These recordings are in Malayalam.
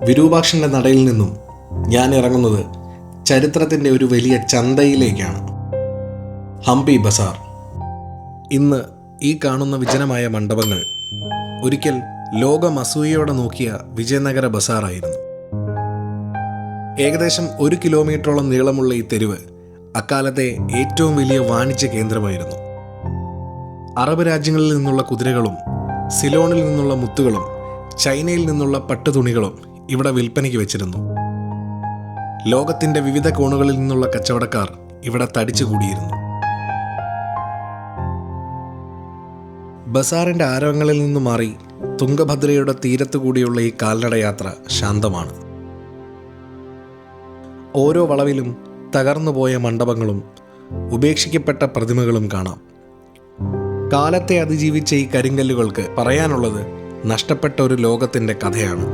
വിരൂപാക്ഷൻ്റെ നടയിൽ നിന്നും ഞാൻ ഇറങ്ങുന്നത് ചരിത്രത്തിൻ്റെ ഒരു വലിയ ചന്തയിലേക്കാണ്. ഹംപി ബസാർ. ഇന്ന് ഈ കാണുന്ന വിജനമായ മണ്ഡപങ്ങൾ ഒരിക്കൽ ലോകം അസൂയയോടെ നോക്കിയ വിജയനഗര ബസാറായിരുന്നു. ഏകദേശം 1 കിലോമീറ്ററോളം നീളമുള്ള ഈ തെരുവ് അക്കാലത്തെ ഏറ്റവും വലിയ വാണിജ്യ കേന്ദ്രമായിരുന്നു. അറബ് രാജ്യങ്ങളിൽ നിന്നുള്ള കുതിരകളും സിലോണിൽ നിന്നുള്ള മുത്തുകളും ചൈനയിൽ നിന്നുള്ള പട്ടുതുണികളും ഇവിടെ വിൽപ്പനയ്ക്ക് വെച്ചിരുന്നു. ലോകത്തിൻ്റെ വിവിധ കോണുകളിൽ നിന്നുള്ള കച്ചവടക്കാർ ഇവിടെ തടിച്ചുകൂടിയിരുന്നു. ബസാറിൻ്റെ ആരവങ്ങളിൽ നിന്ന് മാറി തുംഗഭദ്രയുടെ തീരത്തുകൂടിയുള്ള ഈ കാൽനടയാത്ര ശാന്തമാണ്. ഓരോ വളവിലും തകർന്നുപോയ മണ്ഡപങ്ങളും ഉപേക്ഷിക്കപ്പെട്ട പ്രതിമകളും കാണാം. കാലത്തെ അതിജീവിച്ച ഈ കരിങ്കല്ലുകൾക്ക് പറയാനുള്ളത് നഷ്ടപ്പെട്ട ഒരു ലോകത്തിൻ്റെ കഥയാണ്.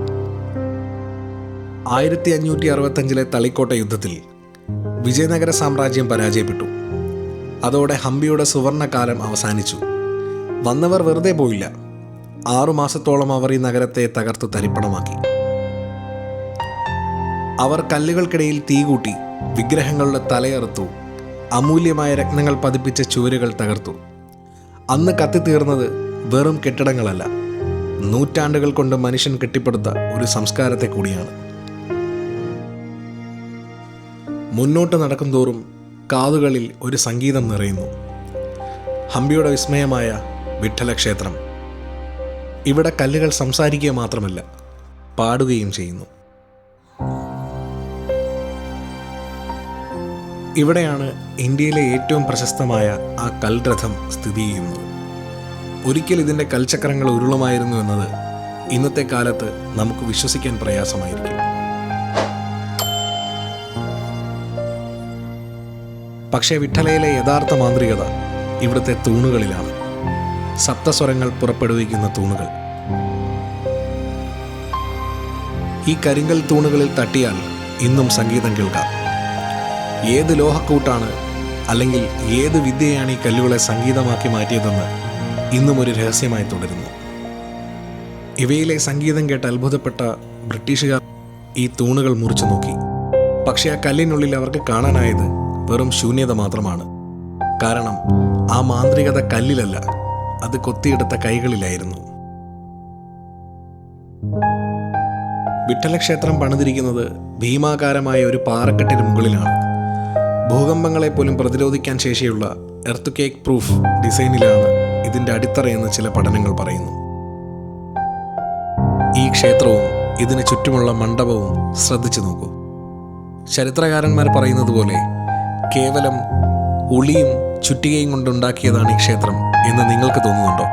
1565 തളിക്കോട്ട യുദ്ധത്തിൽ വിജയനഗര സാമ്രാജ്യം പരാജയപ്പെട്ടു. അതോടെ ഹംപിയുടെ സുവർണകാലം അവസാനിച്ചു. വന്നവർ വെറുതെ പോയില്ല. 6 മാസത്തോളം അവർ ഈ നഗരത്തെ തകർത്തു തരിപ്പണമാക്കി. അവർ കല്ലുകൾക്കിടയിൽ തീ കൂട്ടി, വിഗ്രഹങ്ങളുടെ തലയറുത്തു, അമൂല്യമായ രത്നങ്ങൾ പതിപ്പിച്ച ചുവരുകൾ തകർത്തു. അന്ന് കത്തിത്തീർന്നത് വെറും കെട്ടിടങ്ങളല്ല, നൂറ്റാണ്ടുകൾ കൊണ്ട് മനുഷ്യൻ കെട്ടിപ്പടുത്ത ഒരു സംസ്കാരത്തെ കൂടിയാണ്. മുന്നോട്ട് നടക്കും തോറും കാതുകളിൽ ഒരു സംഗീതം നിറയുന്നു. ഹംപിയുടെ വിസ്മയമായ വിഠ്ഠലക്ഷേത്രം. ഇവിടെ കല്ലുകൾ സംസാരിക്കുക മാത്രമല്ല, പാടുകയും ചെയ്യുന്നു. ഇവിടെയാണ് ഇന്ത്യയിലെ ഏറ്റവും പ്രശസ്തമായ ആ കൽരഥം സ്ഥിതി ചെയ്യുന്നത്. ഒരിക്കൽ ഇതിൻ്റെ കൽച്ചക്രങ്ങൾ ഉരുളുമായിരുന്നു എന്നത് ഇന്നത്തെ കാലത്ത് നമുക്ക് വിശ്വസിക്കാൻ പ്രയാസമായിരിക്കും. പക്ഷേ വിഠ്ഠലയിലെ യഥാർത്ഥ മാന്ത്രികത ഇവിടുത്തെ തൂണുകളിലാണ്. സപ്തസ്വരങ്ങൾ പുറപ്പെടുവിക്കുന്ന തൂണുകൾ. ഈ കരിങ്കൽ തൂണുകളിൽ തട്ടിയാൽ ഇന്നും സംഗീതം കേൾക്കാം. ഏത് ലോഹക്കൂട്ടാണ് അല്ലെങ്കിൽ ഏത് വിദ്യയാണ് ഈ കല്ലുകളെ സംഗീതമാക്കി മാറ്റിയതെന്ന് ഇന്നും ഒരു രഹസ്യമായി തുടരുന്നു. ഇവയിലെ സംഗീതം കേട്ട് അത്ഭുതപ്പെട്ട ബ്രിട്ടീഷുകാർ ഈ തൂണുകൾ മുറിച്ചു നോക്കി. പക്ഷേ ആ കല്ലിനുള്ളിൽ അവർക്ക് കാണാനായത് വെറും ശൂന്യത മാത്രമാണ്. കാരണം ആ മാന്ത്രികത കല്ലിലല്ല, അത് കൊത്തിയെടുത്ത കൈകളിലായിരുന്നു. വിഠ്ഠലക്ഷേത്രം പണിതിരിക്കുന്നത് ഭീമാകാരമായ ഒരു പാറക്കെട്ടിന് മുകളിലാണ്. ഭൂകമ്പങ്ങളെ പോലും പ്രതിരോധിക്കാൻ ശേഷിയുള്ള എർത്ത് കേക്ക് പ്രൂഫ് ഡിസൈനിലാണ് ഇതിൻ്റെ അടിത്തറയെന്ന് ചില പഠനങ്ങൾ പറയുന്നു. ഈ ക്ഷേത്രവും ഇതിന് ചുറ്റുമുള്ള മണ്ഡപവും ശ്രദ്ധിച്ചു നോക്കൂ. ചരിത്രകാരന്മാർ പറയുന്നത് പോലെ കേവലം ഉളിയും ചുറ്റികയും കൊണ്ടുണ്ടാക്കിയതാണ് ഈ ക്ഷേത്രം എന്ന് നിങ്ങൾക്ക് തോന്നുന്നുണ്ടോ?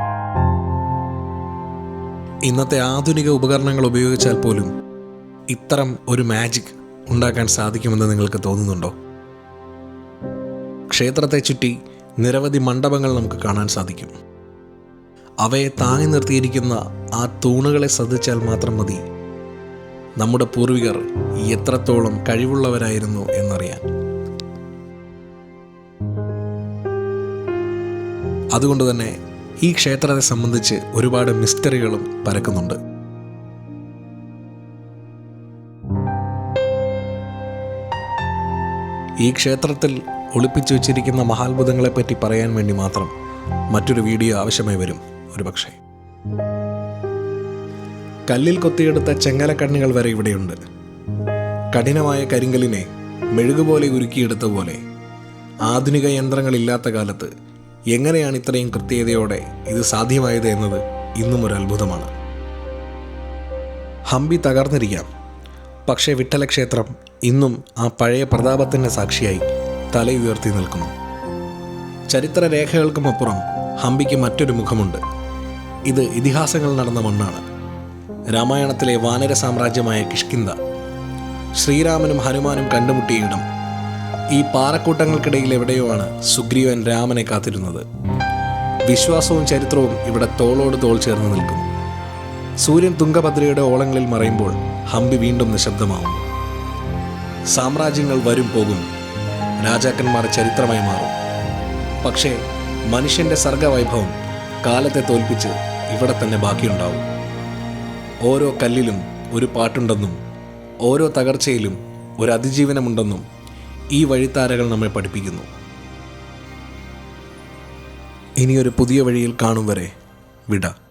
ഇന്നത്തെ ആധുനിക ഉപകരണങ്ങൾ ഉപയോഗിച്ചാൽ പോലും ഇത്തരം ഒരു മാജിക് ഉണ്ടാക്കാൻ സാധിക്കുമെന്ന് നിങ്ങൾക്ക് തോന്നുന്നുണ്ടോ? ക്ഷേത്രത്തെ ചുറ്റി നിരവധി മണ്ഡപങ്ങൾ നമുക്ക് കാണാൻ സാധിക്കും. അവയെ താങ്ങി നിർത്തിയിരിക്കുന്ന ആ തൂണുകളെ ശ്രദ്ധിച്ചാൽ മാത്രം മതി നമ്മുടെ പൂർവികർ എത്രത്തോളം കഴിവുള്ളവരായിരുന്നു എന്നറിയാൻ. അതുകൊണ്ട് തന്നെ ഈ ക്ഷേത്രത്തെ സംബന്ധിച്ച് ഒരുപാട് മിസ്റ്ററികളും പരക്കുന്നുണ്ട്. ഈ ക്ഷേത്രത്തിൽ ഒളിപ്പിച്ചു വച്ചിരിക്കുന്ന മഹാത്ഭുതങ്ങളെപ്പറ്റി പറയാൻ വേണ്ടി മാത്രം മറ്റൊരു വീഡിയോ ആവശ്യമായി വരും ഒരുപക്ഷെ. കല്ലിൽ കൊത്തിയെടുത്ത ചെങ്ങലക്കണ്ണികൾ വരെ ഇവിടെയുണ്ട്. കഠിനമായ കരിങ്കലിനെ മെഴുകുപോലെ ഉരുക്കിയെടുത്ത പോലെ ആധുനിക യന്ത്രങ്ങളില്ലാത്ത കാലത്ത് എങ്ങനെയാണ് ഇത്രയും കൃത്യതയോടെ ഇത് സാധ്യമായത് എന്നത് ഇന്നും ഒരു അത്ഭുതമാണ്. ഹംപി തകർന്നിരിക്കാം, പക്ഷേ വിഠ്ഠലക്ഷേത്രം ഇന്നും ആ പഴയ പ്രതാപത്തിൻ്റെ സാക്ഷിയായി തലയുയർത്തി നിൽക്കുന്നു. ചരിത്രരേഖകൾക്കുമപ്പുറം ഹംപിക്ക് മറ്റൊരു മുഖമുണ്ട്. ഇത് ഇതിഹാസങ്ങൾ നടന്ന മണ്ണാണ്. രാമായണത്തിലെ വാനര സാമ്രാജ്യമായ കിഷ്കിന്ധ, ശ്രീരാമനും ഹനുമാനും കണ്ടുമുട്ടിയ ഇടം. ഈ പാറക്കൂട്ടങ്ങൾക്കിടയിൽ എവിടെയോ ആണ് സുഗ്രീവൻ രാമനെ കാത്തിരുന്നത്. വിശ്വാസവും ചരിത്രവും ഇവിടെ തോളോട് തോൾ ചേർന്ന് നിൽക്കുന്നു. സൂര്യൻ തുംഗഭദ്രയുടെ ഓളങ്ങളിൽ മറയുമ്പോൾ ഹംപി വീണ്ടും നിശബ്ദമാവുന്നു. സാമ്രാജ്യങ്ങൾ വരും പോകും, രാജാക്കന്മാർ ചരിത്രമായി മാറും. പക്ഷേ മനുഷ്യൻ്റെ സർഗവൈഭവം കാലത്തെ തോൽപ്പിച്ച് ഇവിടെ തന്നെ ബാക്കിയുണ്ടാവും. ഓരോ കല്ലിലും ഒരു പാട്ടുണ്ടെന്നും ഓരോ തകർച്ചയിലും ഒരു അതിജീവനമുണ്ടെന്നും ഈ വഴിത്താരകൾ നമ്മെ പഠിപ്പിക്കുന്നു. ഇനിയൊരു പുതിയ വഴിയിൽ കാണും വരെ വിട.